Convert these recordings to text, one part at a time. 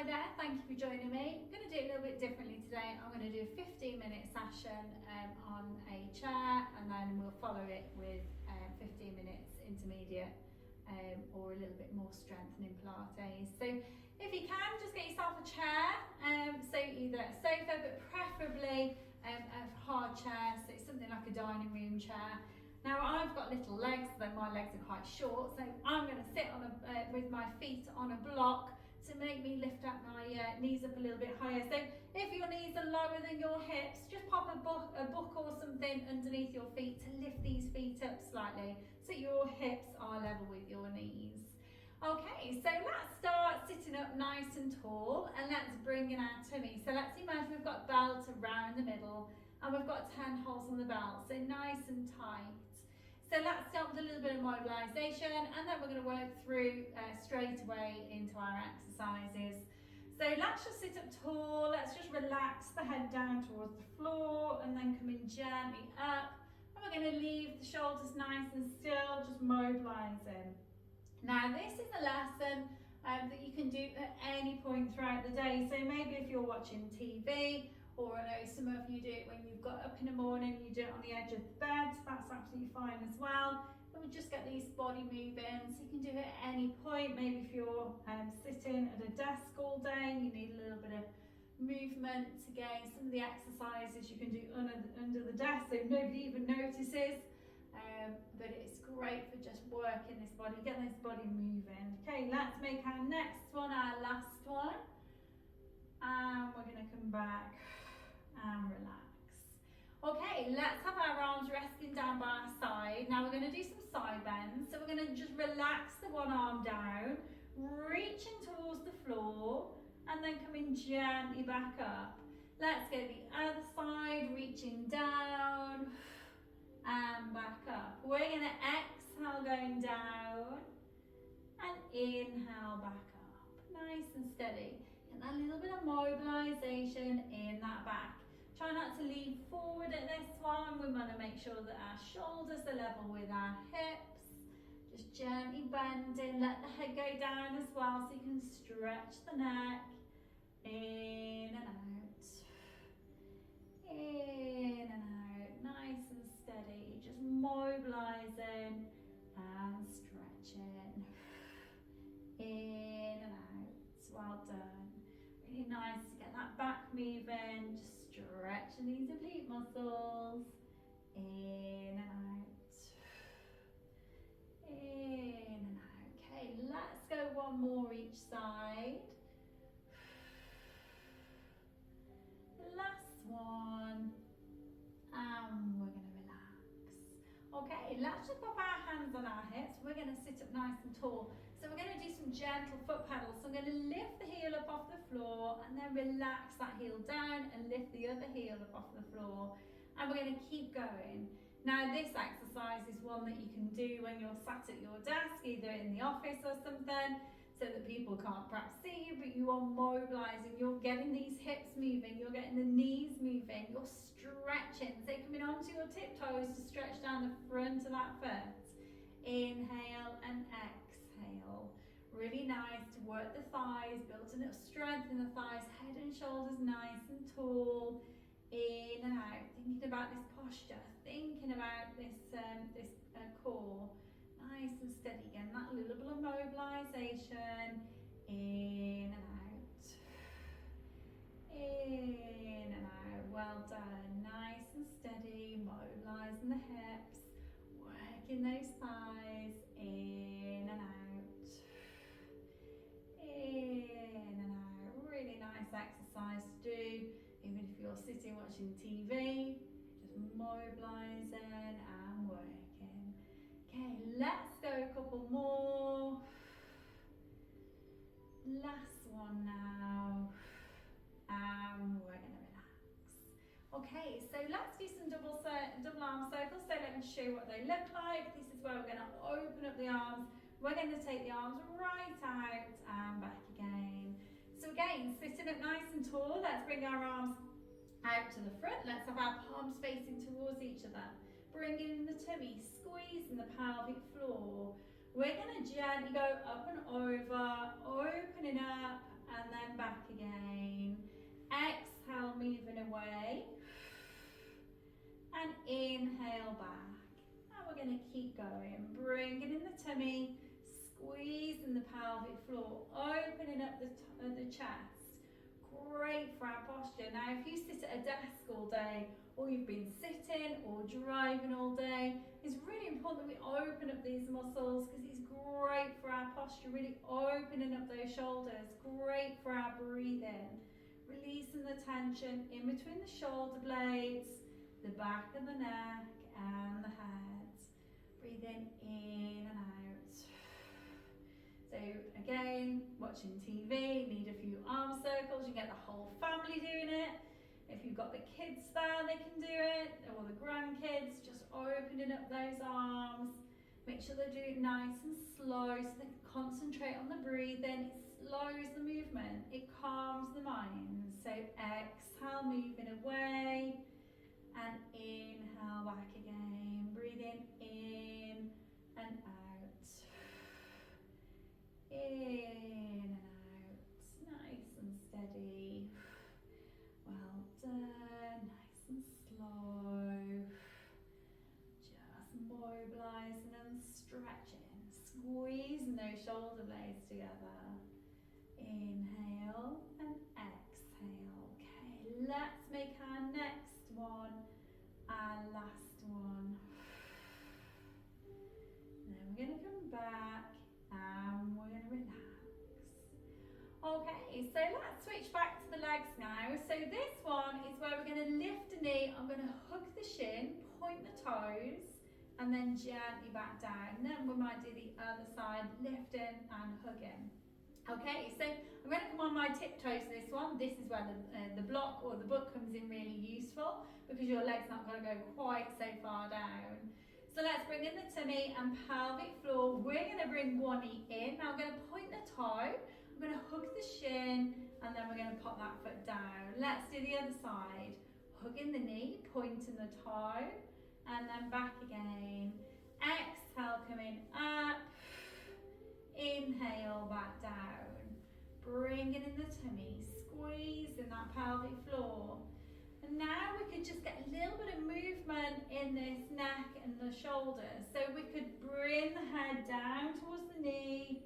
Hi there, thank you for joining me. I'm going to do it a little bit differently today. I'm going to do a 15-minute session on a chair, and then we'll follow it with 15 minutes intermediate or a little bit more strengthening Pilates. So if you can, just get yourself a chair, so either a sofa, but preferably a hard chair, so it's something like a dining room chair. Now I've got little legs, though my legs are quite short, so I'm going to sit on with my feet on a block to make me lift up my knees up a little bit higher. So if your knees are lower than your hips, just pop a book or something underneath your feet to lift these feet up slightly so your hips are level with your knees. Okay, so let's start sitting up nice and tall, and let's bring in our tummy. So let's imagine we've got belt around the middle and we've got 10 holes on the belt, so nice and tight. So let's start with a little bit of mobilisation, and then we're going to work through straight away into our exercises. So let's just sit up tall, let's just relax the head down towards the floor and then coming gently up. And we're going to leave the shoulders nice and still, just mobilising. Now this is a lesson that you can do at any point throughout the day. So maybe if you're watching TV, or I know some of you do it when you've got up in the morning, you do it on the edge of the bed, that's absolutely fine as well. And we just get these body moving, so you can do it at any point. Maybe if you're sitting at a desk all day, you need a little bit of movement to gain some of the exercises you can do under the desk, so nobody even notices. But it's great for just working this body, getting this body moving. Okay, let's make our next one our last one. And we're going to come back and relax. Okay, let's have our arms resting down by our side. Now we're going to do some side bends. So we're going to just relax the one arm down, reaching towards the floor, and then coming gently back up. Let's go the other side, reaching down and back up. We're going to exhale going down and inhale back up. Nice and steady. Get that little bit of mobilisation in that back. Try not to lean forward at this one. We want to make sure that our shoulders are level with our hips. Just gently bending. Let the head go down as well so you can stretch the neck. In and out. In and out. Nice and steady. Just mobilising and stretching. In and out. Well done. Really nice to get that back moving. Just stretching these oblique muscles. In and out. In and out. Okay, let's go one more each side. Last one. And we're going to relax. Okay, let's just pop our hands on our hips. We're going to sit up nice and tall. So we're going to do some gentle foot pedals. So I'm going to lift the heel up off the floor and then relax that heel down and lift the other heel up off the floor. And we're going to keep going. Now this exercise is one that you can do when you're sat at your desk, either in the office or something, so that people can't perhaps see you, but you are mobilising, you're getting these hips moving, you're getting the knees moving, you're stretching. So coming onto your tiptoes to stretch down the front of that foot. Inhale and exhale. Really nice to work the thighs, building up strength in the thighs, head and shoulders nice and tall. In and out, thinking about this posture, thinking about this core. Nice and steady again, that little bit of mobilisation. In and out. In and out, well done. Nice and steady, mobilising the hips, working those thighs. In and out. In and out. Really nice exercise to do, even if you're sitting watching TV, just mobilising and working. Okay, let's go a couple more. Last one now. And we're going to relax. Okay, so let's do some double arm circles. So let me show you what they look like. This is where we're going to open up the arms. We're going to take the arms right out and back again. So again, sitting up nice and tall. Let's bring our arms out to the front. Let's have our palms facing towards each other. Bringing in the tummy, squeezing the pelvic floor. We're going to gently go up and over, opening up and then back. back again. Exhale, moving away. And inhale back. And we're going to keep going. Bringing in the tummy, squeezing the pelvic floor, opening up the chest. Great for our posture. Now, if you sit at a desk all day, or you've been sitting or driving all day, it's really important that we open up these muscles because it's great for our posture, really opening up those shoulders, great for our breathing. Releasing the tension in between the shoulder blades, the back of the neck and the head. Breathing in and out. So again, watching TV, need a few arm circles, you get the whole family doing it. If you've got the kids there, they can do it, or the grandkids, just opening up those arms. Make sure they do it nice and slow so they can concentrate on the breathing. It slows the movement, it calms the mind. So exhale, moving away, and inhale back again. Breathing in and out. In and out. Nice and steady. Well done. Nice and slow. Just mobilising and stretching. Squeezing those shoulder blades together. Inhale and exhale. Okay, let's make our next one our last one. Then we're going to come back and we're going to relax. Okay, so let's switch back to the legs now. So this one is where we're going to lift a knee. I'm going to hook the shin, point the toes, and then gently back down. And then we might do the other side, lifting and hugging. Okay, so I'm going to come on my tiptoes for this one. This is where the block or the book comes in really useful because your leg's not going to go quite so far down. So let's bring in the tummy and pelvic floor. We're going to bring one knee in. Now I'm going to point the toe. I'm going to hook the shin and then we're going to pop that foot down. Let's do the other side. Hugging the knee, pointing the toe, and then back again. Exhale, coming up. Inhale, back down. Bringing in the tummy, squeezing that pelvic floor. And now we could just get a little bit of movement in this neck and the shoulders. So we could bring the head down towards the knee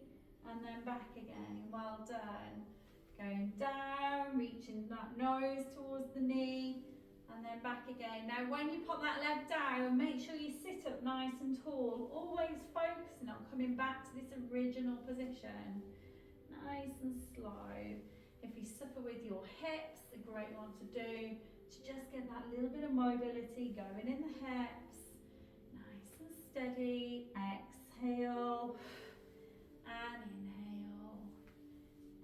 and then back again. Well done. Going down, reaching that nose towards the knee and then back again. Now when you pop that leg down, make sure you sit up nice and tall, always focusing on coming back to this original position. Nice and slow. If you suffer with your hips, a great one to do to just get that little bit of mobility going in the hips. Nice and steady. Exhale and inhale.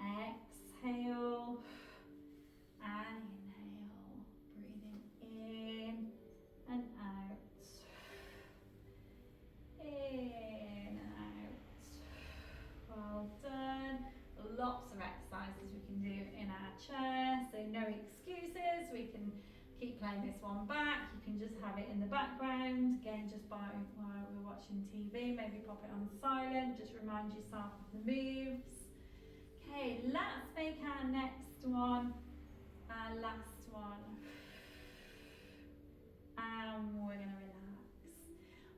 Exhale and inhale. Breathing in and out. In and out. Well done. Lots of exercises we can do in our chair, so no excuses. We can keep playing this one back. You can just have it in the background, again just while we're watching TV, maybe pop it on silent, just remind yourself of the moves. Okay, let's make our next one our last one. And we're going to relax.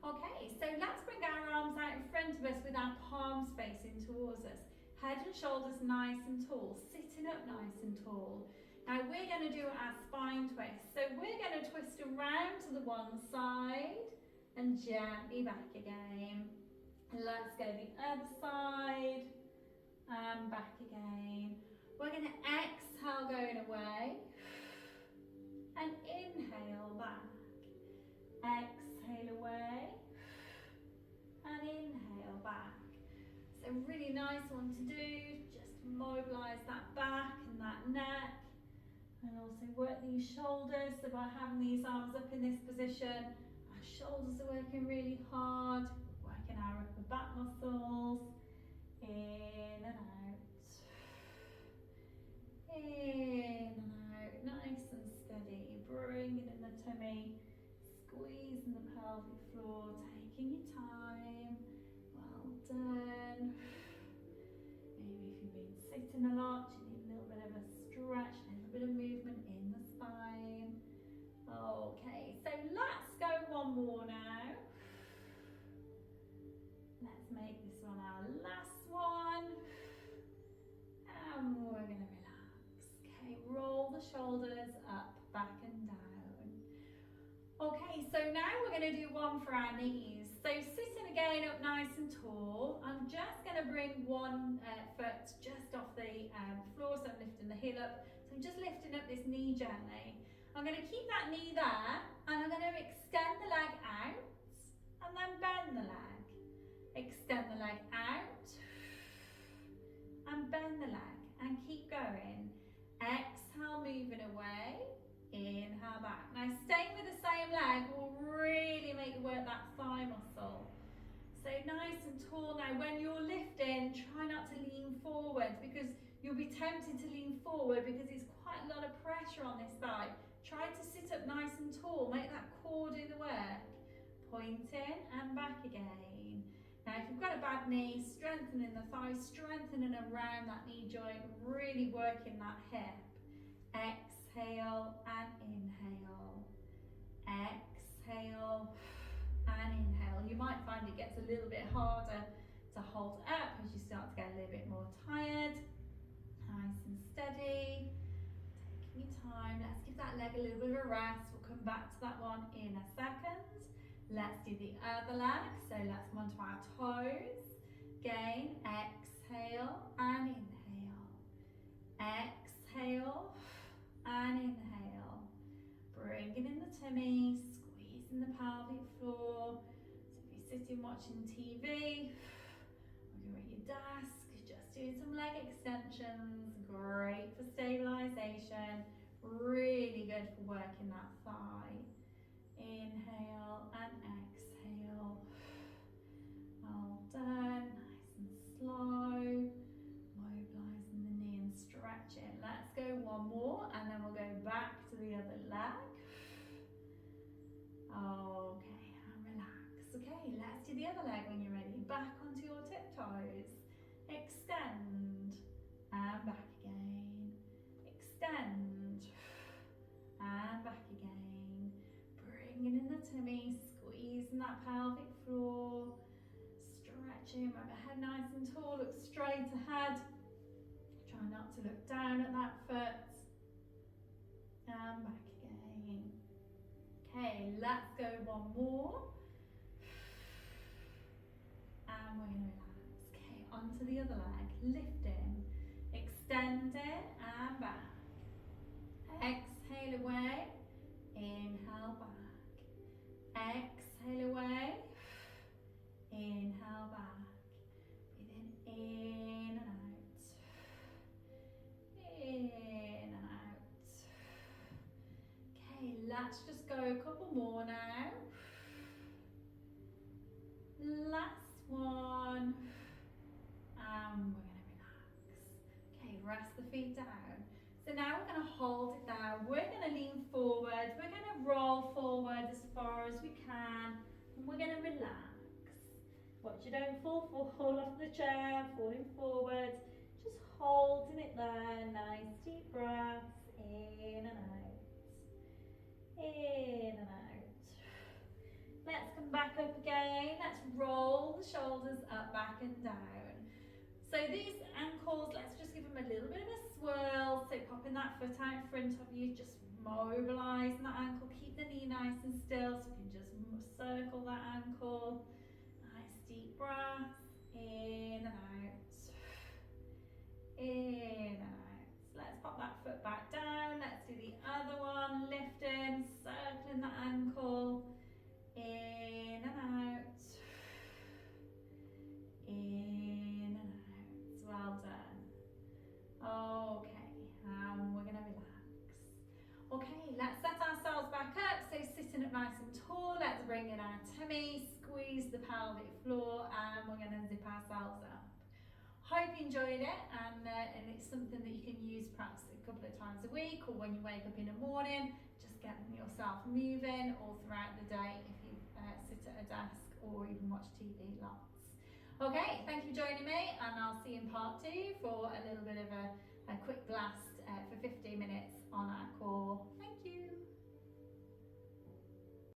Okay, so let's bring our arms out in front of us with our palms facing towards us. Head and shoulders nice and tall, sitting up nice and tall. Now we're going to do our spine twist. So we're going to twist around to the one side and gently back again. Let's go the other side and back again. We're going to exhale going away and inhale back. Exhale away and inhale back. A really nice one to do, just mobilise that back and that neck and also work these shoulders. So by having these arms up in this position, our shoulders are working really hard, working our upper back muscles. In and out. In and out, nice and steady, bringing in the tummy, squeezing the pelvic floor, taking your time. Well done. Maybe if you've been sitting a lot, you need a little bit of a more now. Let's make this one our last one. And we're going to relax. Okay, roll the shoulders up, back and down. Okay, so now we're going to do one for our knees. So sitting again up nice and tall. I'm just going to bring one foot just off the floor, so I'm lifting the heel up. So I'm just lifting up this knee gently. I'm going to keep that knee there, and I'm going to extend the leg out, and then bend the leg. Extend the leg out, and bend the leg, and keep going. Exhale, moving away. Inhale back. Now staying with the same leg will really make you work that thigh muscle. So nice and tall. Now when you're lifting, try not to lean forward, because you'll be tempted to lean forward because it's quite a lot of pressure on this thigh. Try to sit up nice and tall. Make that core do the work. Point in and back again. Now if you've got a bad knee, strengthening the thigh, strengthening around that knee joint, really working that hip. Exhale and inhale. Exhale and inhale. You might find it gets a little bit harder to hold up as you start to get a little bit more tired. Nice and steady. Taking your time. Let's give that leg a little bit of a rest. We'll come back to that one in a second. Let's do the other leg. So let's come onto our toes. Again, exhale and inhale. Exhale and inhale. Bringing in the tummy, squeezing the pelvic floor. So if you're sitting watching TV, or you're at your desk, just doing some leg extensions. Great for stabilisation. Really good for working that thigh. Inhale and exhale. Well done. Nice and slow. Mobilising the knee and stretching. Let's go one more, and then we'll go back to the other leg. Okay, and relax. Okay, let's do the other leg when you're ready. Back onto your tiptoes. Extend and back again. Extend and back again. Bringing in the tummy, squeezing that pelvic floor. Stretching, remember head nice and tall, look straight ahead. Try not to look down at that foot. And back again. Okay, let's go one more. And we're going to relax. Okay, onto the other leg. Lifting, extending and back. Exhale away. Inhale back. Exhale away. Inhale back. Breathing in and out. In and out. Okay, let's just go a couple more now. Last one. And we're going to relax. Okay, rest the feet down. So now we're going to hold it down. We're going to lean forward. We're going to roll forward as far as we can. And we're going to relax. Watch you don't fall off the chair, falling forward. Just holding it there. Nice deep breaths. In and out. In and out. Let's come back up again. Let's roll the shoulders up, back and down. So these ankles, let's just give them a little bit of a swirl. So popping that foot out in front of you, just mobilising that ankle. Keep the knee nice and still so you can just circle that ankle. Nice deep breath. In and out. In and out. So let's pop that foot back down. Let's do the other one. Lifting, circling that ankle. In and out. In and out. Well done. Okay, we're going to relax. Okay, let's set ourselves back up. So sitting up nice and tall. Let's bring in our tummy, squeeze the pelvic floor, and we're going to zip ourselves up. Hope you enjoyed it, and it's something that you can use perhaps a couple of times a week, or when you wake up in the morning. Just getting yourself moving all throughout the day if you sit at a desk or even watch TV lots. Okay, thank you for joining me, and I'll see you in part 2 for a little bit of a